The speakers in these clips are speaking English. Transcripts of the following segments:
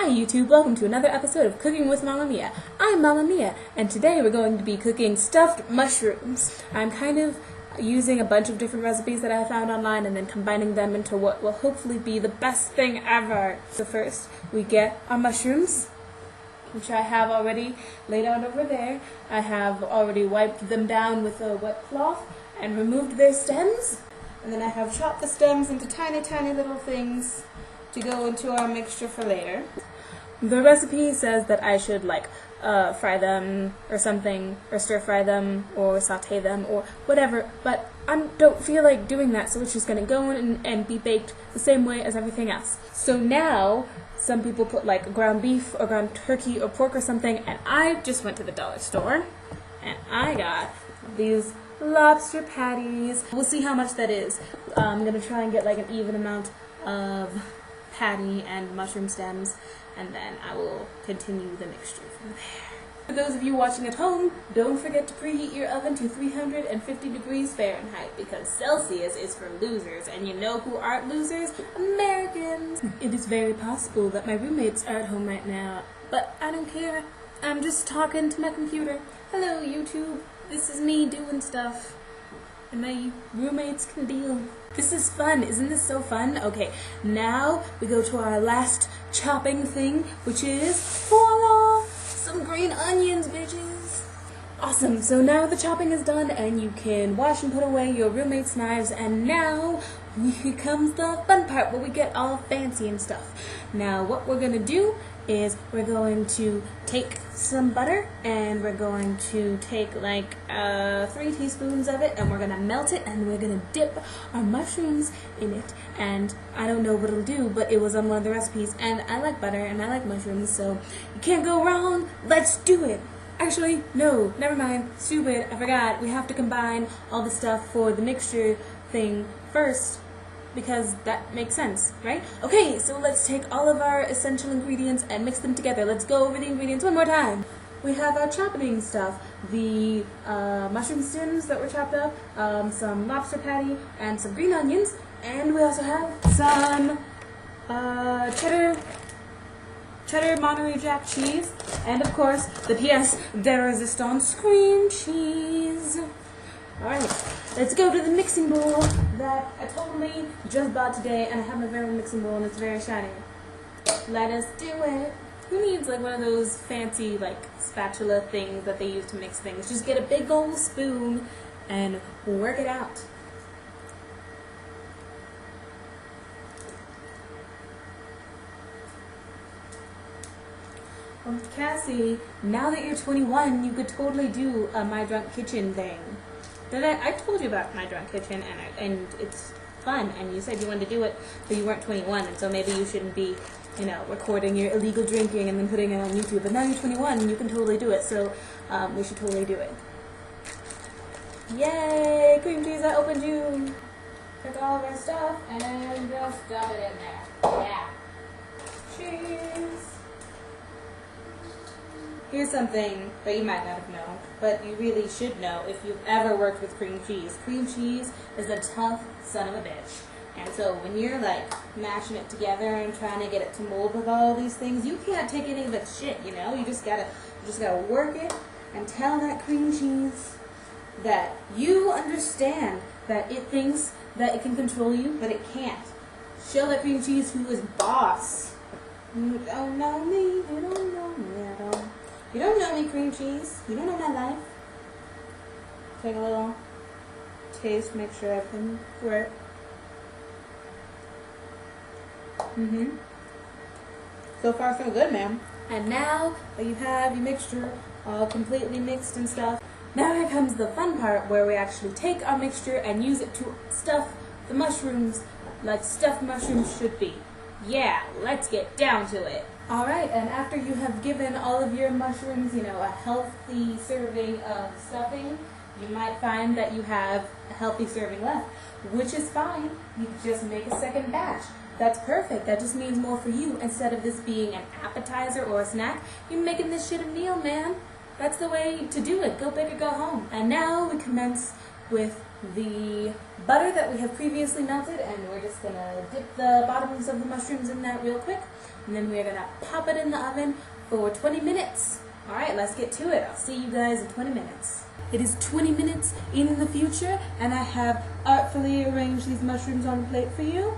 Hi YouTube, welcome to another episode of Cooking with MammaMia. I'm MammaMia, and today we're going to be cooking stuffed mushrooms. I'm kind of using a bunch of different recipes that I found online and then combining them into what will hopefully be the best thing ever. So first, we get our mushrooms, which I have already laid out over there. I have already wiped them down with a wet cloth and removed their stems. And then I have chopped the stems into tiny, tiny little things to go into our mixture for later. The recipe says that I should fry them or something, or stir fry them or saute them or whatever, but I don't feel like doing that, so it's just going to go in and be baked the same way as everything else. So now some people put ground beef or ground turkey or pork or something, and I just went to the dollar store and I got these lobster patties. We'll see how much that is. I'm going to try and get an even amount of patty and mushroom stems, and then I will continue the mixture from there. For those of you watching at home, don't forget to preheat your oven to 350 degrees Fahrenheit, because Celsius is for losers, and you know who aren't losers? Americans! It is very possible that my roommates are at home right now, but I don't care. I'm just talking to my computer. Hello YouTube, this is me doing stuff, and my roommates can deal. This is fun. Isn't this so fun? Okay, now we go to our last chopping thing, which is, voila, some green onions, bitches. Awesome, so now the chopping is done and you can wash and put away your roommate's knives, and now here comes the fun part where we get all fancy and stuff. Now what we're gonna do is we're going to take some butter and we're going to take 3 teaspoons of it, and we're gonna melt it, and we're gonna dip our mushrooms in it. And I don't know what it'll do, but it was on one of the recipes, and I like butter and I like mushrooms, so you can't go wrong. Let's do it. Actually, no, never mind, stupid, I forgot. We have to combine all the stuff for the mixture thing first, because that makes sense, right? Okay, so let's take all of our essential ingredients and mix them together. Let's go over the ingredients one more time. We have our chopping stuff, the mushroom stems that were chopped up, some lobster patty, and some green onions, and we also have some cheddar Monterey Jack cheese, and of course the pièce de résistance, cream cheese. Alright, let's go to the mixing bowl that I totally just bought today, and I have my very own mixing bowl and it's very shiny. Let us do it. Who needs one of those fancy spatula things that they use to mix things? Just get a big old spoon and work it out. Well, Cassie, now that you're 21, you could totally do a My Drunk Kitchen thing. I told you about My Drunk Kitchen, and it's fun, and you said you wanted to do it, but you weren't 21, and so maybe you shouldn't be, recording your illegal drinking and then putting it on YouTube. But now you're 21, and you can totally do it, so we should totally do it. Yay! Cream cheese, I opened you! Took all of our stuff, and just dump it in there. Yeah. Cheese! Here's something that you might not have known, but you really should know if you've ever worked with cream cheese. Cream cheese is a tough son of a bitch. And so when you're mashing it together and trying to get it to mold with all these things, you can't take any of its shit, you just gotta work it and tell that cream cheese that you understand that it thinks that it can control you, but it can't. Show that cream cheese who is boss. You don't know me, you don't know me at all. You don't know me, cream cheese. You don't know my life. Take a little taste, make sure everything works. So far, so good, ma'am. And now that you have your mixture all completely mixed and stuff, now here comes the fun part where we actually take our mixture and use it to stuff the mushrooms like stuffed mushrooms should be. Yeah, let's get down to it. Alright, and after you have given all of your mushrooms, a healthy serving of stuffing, you might find that you have a healthy serving left, which is fine. You can just make a second batch. That's perfect. That just means more for you. Instead of this being an appetizer or a snack, you're making this shit a meal, man. That's the way to do it. Go big or go home. And now we commence with the butter that we have previously melted, and we're just going to dip the bottoms of the mushrooms in that real quick. and then we're gonna pop it in the oven for 20 minutes. Alright, let's get to it. I'll see you guys in 20 minutes. It is 20 minutes in the future, and I have artfully arranged these mushrooms on a plate for you.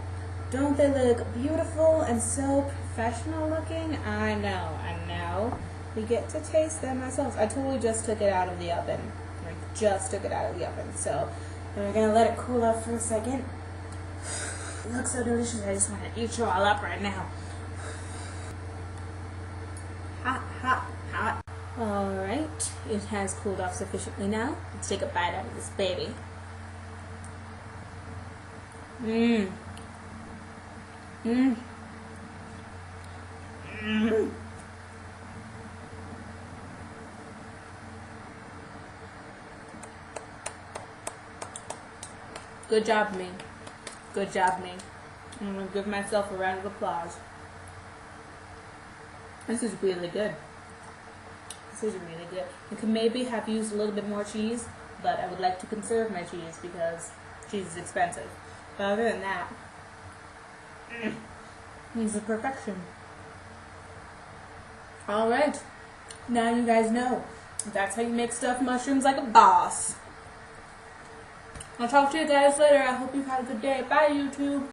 Don't they look beautiful and so professional looking? I know. We get to taste them ourselves. I totally just took it out of the oven. So we're gonna let it cool off for a second. It looks so delicious. I just want to eat you all up right now. Hot, hot, hot. Alright, it has cooled off sufficiently now. Let's take a bite out of this baby. Mmm. Mmm. Mmm. Good job, me. Good job, me. I'm going to give myself a round of applause. This is really good. This is really good. You could maybe have used a little bit more cheese, but I would like to conserve my cheese because cheese is expensive. But other than that, this is perfection. Alright, now you guys know. That's how you make stuffed mushrooms like a boss. I'll talk to you guys later. I hope you've had a good day. Bye, YouTube.